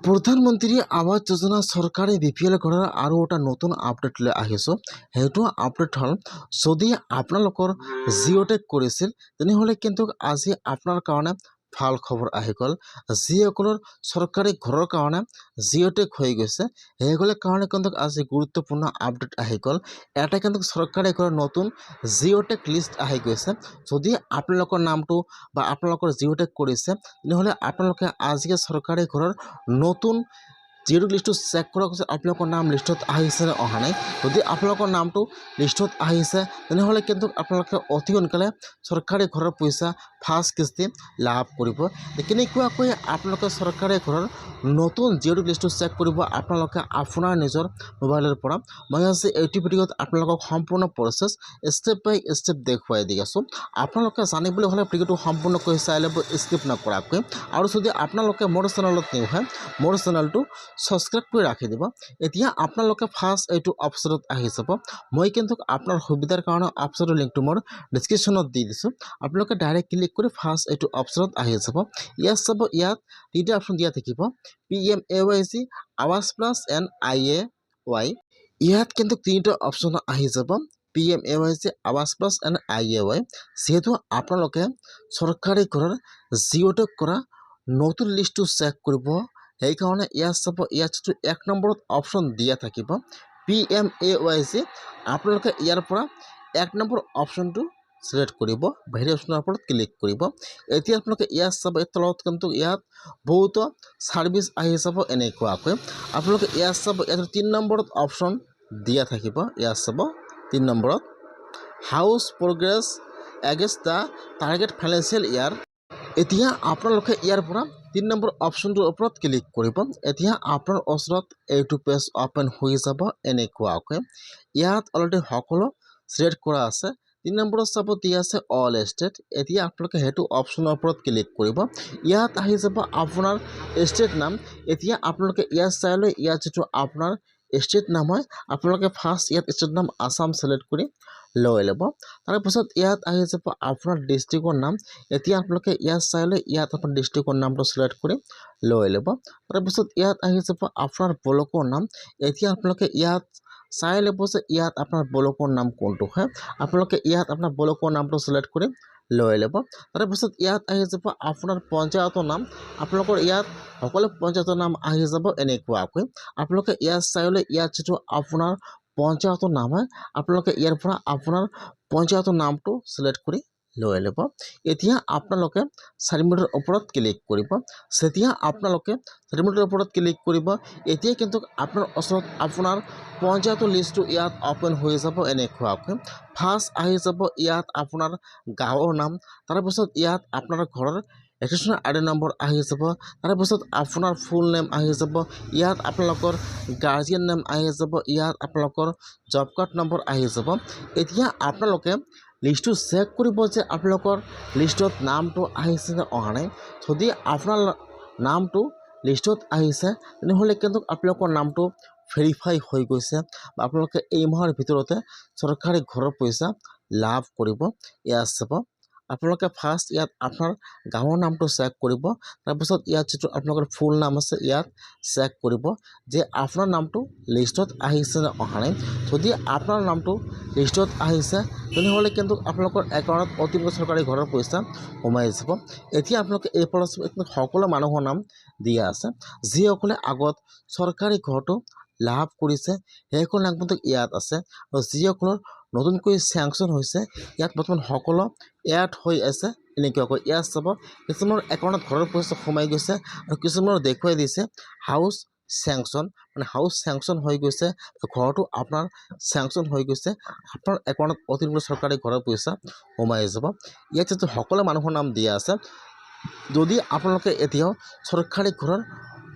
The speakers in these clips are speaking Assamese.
প্ৰধানমন্ত্ৰী আৱাস যোজনা চৰকাৰে বিপিএল ঘৰৰ আৰু এটা নতুন আপডেট লৈ আহিছোঁ। সেইটো আপডেট হ'ল, যদি আপোনালোকৰ জিঅ'টেক কৰিছিল তেনেহ'লে কিন্তু আজি আপোনাৰ কাৰণে ভাল খবৰ আহি গ'ল। যিসকলৰ চৰকাৰী ঘৰৰ কাৰণে জিঅ'টেক হৈ গৈছে সেইসকলৰ কাৰণে কিন্তু আজি গুৰুত্বপূৰ্ণ আপডেট আহি গ'ল। এটা কিন্তু চৰকাৰী ঘৰৰ নতুন জিঅ'টেক লিষ্ট আহি গৈছে। যদি আপোনালোকৰ নামটো বা আপোনালোকৰ জিঅ'টেক কৰিছে তেনেহ'লে আপোনালোকে আজি চৰকাৰী ঘৰৰ নতুন জিঅ'টেক লিষ্টটো চেক কৰক যে আপোনালোকৰ নাম লিষ্টত আহিছে নে অহা নাই। যদি আপোনালোকৰ নামটো লিষ্টত আহিছে তেনেহ'লে কিন্তু আপোনালোকে অতি সোনকালে চৰকাৰী ঘৰৰ পইচা ফাৰ্ষ্ট কিস্তি লাভ কৰিব। কেনেকুৱাকৈ আপোনালোকে চৰকাৰী ঘৰৰ নতুন জিঅ'টেক লিষ্টটো চেক কৰিব আপোনালোকে আপোনাৰ নিজৰ মোবাইলৰ পৰা। মই আজি এইটো ভিডিঅ'ত আপোনালোকক সম্পূৰ্ণ প্ৰচেছ ষ্টেপ বাই ষ্টেপ দেখুৱাই দি আছোঁ। আপোনালোকে জানিবলৈ হ'লে ভিডিঅ'টো সম্পূৰ্ণকৈ চাই ল'ব স্কিপ নকৰাকৈ। আৰু যদি আপোনালোকে মোৰ চেনেলত নিউ হয় মোৰ চেনেলটো ছাবস্ক্ৰাইব কৰি ৰাখি দিব। এতিয়া আপোনালোকে ফাৰ্ষ্ট এইটো অপশ্যনত আহি যাব। মই কিন্তু আপোনাৰ সুবিধাৰ কাৰণে অপশ্যনৰ লিংকটো মোৰ ডিছক্ৰিপশ্যনত দি দিছোঁ। আপোনালোকে ডাইৰেক্ট ক্লিক কৰি ফাৰ্ষ্ট এইটো অপশ্যনত আহি যাব। ইয়াত চাব, ইয়াত তিনিটা অপশ্যন দিয়া থাকিব, PMAYG, আৱাস প্লাছ এণ্ড IAY। ইয়াত কিন্তু তিনিটা অপশ্যন আহি যাব, PMAYG, আৱাস প্লাছ এণ্ড IAY। যিহেতু আপোনালোকে চৰকাৰী ঘৰৰ জিঅ'টেক কৰা নতুন লিষ্টটো চেক কৰিব, সেইকাৰণে ইয়াত চাব, ইয়াত যিটো 1 নম্বৰত অপশ্যন দিয়া থাকিব PMAYG, আপোনালোকে ইয়াৰ পৰা 1 নম্বৰ অপশ্যনটো চিলেক্ট কৰিব, বাহিৰ অপশ্যনৰ ওপৰত ক্লিক কৰিব। এতিয়া আপোনালোকে ইয়াত চাব, এই তলত কিন্তু ইয়াত বহুতো ছাৰ্ভিচ আহি যাব এনেকুৱাকৈ। আপোনালোকে ইয়াত চাব, ইয়াত 3 নম্বৰত অপশ্যন দিয়া থাকিব। ইয়াত চাব 3 নম্বৰত house progress against the target financial year. এতিয়া আপোনালোকে ইয়াৰ পৰা 3 নম্বৰ অপশ্যনটোৰ ওপৰত ক্লিক কৰিব। এতিয়া আপোনাৰ ওচৰত এইটো পেজ অ'পেন হৈ যাব এনেকুৱাকৈ। ইয়াত অলৰেডি সকলো চিলেক্ট কৰা আছে। 3 নম্বৰত চাব দিয়া আছে অল ষ্টেট। এতিয়া আপোনালোকে সেইটো অপশ্যনৰ ওপৰত ক্লিক কৰিব। ইয়াত আহি যাব আপোনাৰ ষ্টেট নাম। এতিয়া আপোনালোকে ইয়াত চাই লৈ ইয়াত যিটো আপোনাৰ ষ্টেট নাম হয় আপোনালোকে ফাৰ্ষ্ট ইয়াত ষ্টেট নাম আছাম চিলেক্ট কৰি লৈ ল'ব। তাৰপিছত ইয়াত আহি যাব আপোনাৰ ডিষ্ট্ৰিক্টৰ নাম। এতিয়া আপোনালোকে ইয়াত চাই লৈ ইয়াত আপোনাৰ ডিষ্ট্ৰিক্টৰ নামটো চিলেক্ট কৰি লৈ ল'ব। তাৰপিছত ইয়াত আহি যাব আপোনাৰ ব্লকৰ নাম। এতিয়া আপোনালোকে ইয়াত চাই ল'ব যে ইয়াত আপোনাৰ ব্লকৰ নাম কোনটো হয়। আপোনালোকে ইয়াত আপোনাৰ ব্লকৰ নামটো চিলেক্ট কৰি লৈ ল'ব। তাৰপিছত ইয়াত আহি যাব আপোনাৰ পঞ্চায়তৰ নাম। আপোনালোকৰ ইয়াত সকলো পঞ্চায়তৰ নাম আহি যাব এনেকুৱাকৈ। আপোনালোকে ইয়াত চাই লৈ ইয়াত যিটো আপোনাৰ পঞ্চায়তৰ নাম হয় আপোনালোকে ইয়াৰ পৰা আপোনাৰ পঞ্চায়তৰ নামটো চিলেক্ট কৰি লৈ ল'ব। এতিয়া আপোনালোকে ছাবমিটৰ ওপৰত ক্লিক কৰিব। যেতিয়া আপোনালোকে ছাবমিটৰ ওপৰত ক্লিক কৰিব, এতিয়া কিন্তু আপোনাৰ ওচৰত আপোনাৰ পঞ্চায়তৰ লিষ্টটো ইয়াত অ'পেন হৈ যাব এনেকুৱাকৈ। ফাৰ্ষ্ট আহি যাব ইয়াত আপোনাৰ গাঁৱৰ নাম, তাৰপিছত ইয়াত আপোনাৰ ঘৰৰ ৰেজিষ্ট্ৰেশ্যন ID নম্বৰ আহি যাব, তাৰপিছত আপোনাৰ ফুল নেম আহি যাব, ইয়াত আপোনালোকৰ গাৰ্জিয়ান নেম আহি যাব, ইয়াত আপোনালোকৰ জব কাৰ্ড নম্বৰ আহি যাব। এতিয়া আপোনালোকে লিষ্টটো চেক কৰিব যে আপোনালোকৰ লিষ্টত নামটো আহিছে নে অহা নাই। যদি আপোনাৰ নামটো লিষ্টত আহিছে তেনেহ'লে কিন্তু আপোনালোকৰ নামটো ভেৰিফাই হৈ গৈছে বা আপোনালোকে এই মাহৰ ভিতৰতে চৰকাৰী ঘৰৰ পইচা লাভ কৰিব। ইয়াত চাব, আপোনালোকে ফাৰ্ষ্ট ইয়াত আপোনাৰ গাঁৱৰ নামটো চেক কৰিব। তাৰপিছত ইয়াত যিটো আপোনালোকৰ ফুল নাম আছে ইয়াত চেক কৰিব যে আপোনাৰ নামটো লিষ্টত আহিছে নে অহা নাই। যদি আপোনাৰ নামটো লিষ্টত আহিছে তেনেহ'লে কিন্তু আপোনালোকৰ একাউণ্টত অতিকৈ চৰকাৰী ঘৰৰ পইচা সোমাই যাব। এতিয়া আপোনালোকে এই পৰা সকলো মানুহৰ নাম দিয়া আছে যিসকলে আগত চৰকাৰী ঘৰটো লাভ কৰিছে সেইসকলৰ নাম কিন্তু ইয়াত আছে। আৰু যিসকলৰ নতুনকৈ চেংচন হৈছে ইয়াত বৰ্তমান সকলো এড হৈ আছে এনেকুৱাকৈ। ইয়াত চাব, কিছুমানৰ একাউণ্টত ঘৰৰ পইচা সোমাই গৈছে আৰু কিছুমানৰ দেখুৱাই দিছে হাউচ চেংচন, মানে হাউচ চেংচন হৈ গৈছে, ঘৰটো আপোনাৰ চেংচন হৈ গৈছে, আপোনাৰ একাউণ্টত অতিৰিক্ত চৰকাৰী ঘৰৰ পইচা সোমাই যাব। ইয়াত যিটো সকলো মানুহৰ নাম দিয়া আছে, যদি আপোনালোকে এতিয়াও চৰকাৰী ঘৰৰ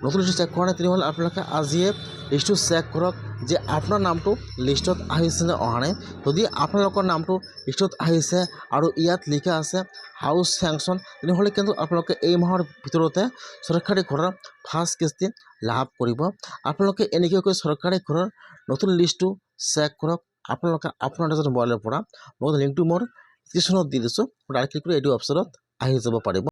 নতুন লিষ্টটো চেক কৰা নাই তেনেহ'লে আপোনালোকে আজিয়ে লিষ্টটো চেক কৰক যে আপোনাৰ নামটো লিষ্টত আহিছে নে অহা নাই। যদি আপোনালোকৰ নামটো লিষ্টত আহিছে আৰু ইয়াত লিখা আছে হাউচ চেংচন তেনেহ'লে কিন্তু আপোনালোকে এই মাহৰ ভিতৰতে চৰকাৰী ঘৰৰ ফাৰ্ষ্ট কিস্তি লাভ কৰিব। আপোনালোকে এনেকুৱাকৈ চৰকাৰী ঘৰৰ নতুন লিষ্টটো চেক কৰক আপোনালোকে আপোনাৰ নিজৰ মোবাইলৰ পৰা। মই লিংকটো মোৰ ডিছক্ৰিপশ্যনত দি দিছোঁ, ডাইৰেক্ট ক্লিক কৰি এইটো অপশ্যনত আহি যাব পাৰিব।